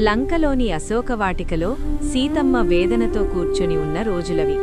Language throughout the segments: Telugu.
లంకలోని అశోకవాటికలో సీతమ్మ వేదనతో కూర్చొని ఉన్న రోజులవి.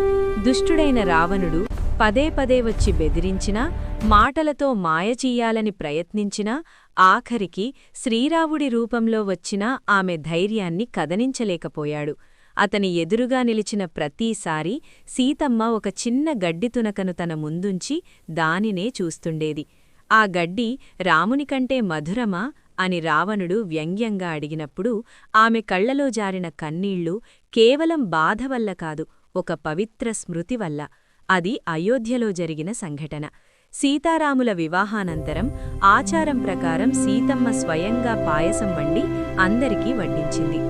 దుష్టుడైన రావణుడు పదే పదే వచ్చి బెదిరించినా, మాటలతో మాయచీయాలని ప్రయత్నించినా, ఆఖరికి శ్రీరాముడి రూపంలో వచ్చినా ఆమె ధైర్యాన్ని కదనించలేకపోయాడు. అతని ఎదురుగా నిలిచిన ప్రతీసారీ సీతమ్మ ఒక చిన్న గడ్డి తునకను తన ముందుంచి దానినే చూస్తుండేది. ఆ గడ్డి రామునికంటే మధురమా అని రావణుడు వ్యంగ్యంగా అడిగినప్పుడు ఆమె కళ్లలో జారిన కన్నీళ్లు కేవలం బాధ వల్ల కాదు, ఒక పవిత్ర స్మృతి వల్ల. అది అయోధ్యలో జరిగిన సంఘటన. సీతారాముల వివాహానంతరం ఆచారం ప్రకారం సీతమ్మ స్వయంగా పాయసం వండి అందరికీ వడ్డించింది.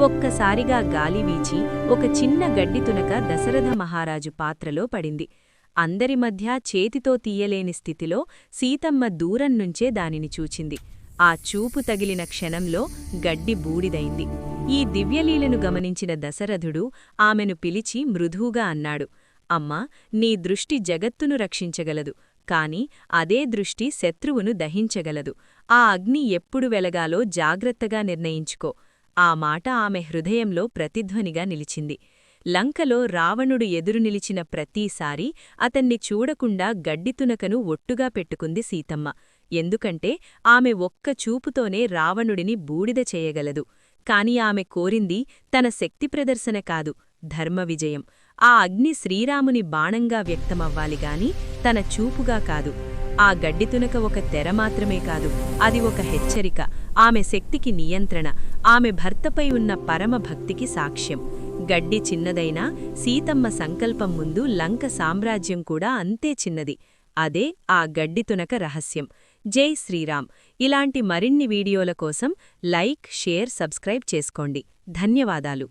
ఒక్కసారిగా గాలి వీచి ఒక చిన్న గడ్డి తునక దశరథ మహారాజు పాత్రలో పడింది. అందరి మధ్య చేతితో తీయలేని స్థితిలో సీతమ్మ దూరం నుంచే దానిని చూచింది. ఆ చూపు తగిలిన క్షణంలో గడ్డి బూడిదైంది. ఈ దివ్యలీలను గమనించిన దశరథుడు ఆమెను పిలిచి మృదువుగా అన్నాడు, అమ్మా, నీ దృష్టి జగత్తును రక్షించగలదు, కాని అదే దృష్టి శత్రువును దహించగలదు. ఆ అగ్ని ఎప్పుడు వెలగాలో జాగ్రత్తగా నిర్ణయించుకో. ఆ మాట ఆమె హృదయంలో ప్రతిధ్వనిగా నిలిచింది. లంకలో రావణుడు ఎదురు నిలిచిన ప్రతీసారీ అతన్ని చూడకుండా గడ్డితునకను ఒట్టుగా పెట్టుకుంది సీతమ్మ. ఎందుకంటే ఆమె ఒక్క చూపుతోనే రావణుడిని బూడిద చేయగలదు. కాని ఆమె కోరింది తన శక్తి ప్రదర్శన కాదు, ధర్మ విజయం. ఆ అగ్ని శ్రీరాముని బాణంగా వ్యక్తమవ్వాలిగాని తన చూపుగా కాదు. ఆ గడ్డితునక ఒక తెర మాత్రమే కాదు, అది ఒక హెచ్చరిక, ఆమె శక్తికి నియంత్రణ, ఆమె భర్తపై ఉన్న పరమభక్తికి సాక్ష్యం. గడ్డి చిన్నదైనా సీతమ్మ సంకల్పం ముందు లంక సామ్రాజ్యం కూడా అంతే చిన్నది. అదే ఆ గడ్డితునక రహస్యం. జై శ్రీరామ్. ఇలాంటి మరిన్ని వీడియోల కోసం లైక్, షేర్, సబ్స్క్రైబ్ చేసుకోండి. ధన్యవాదాలు.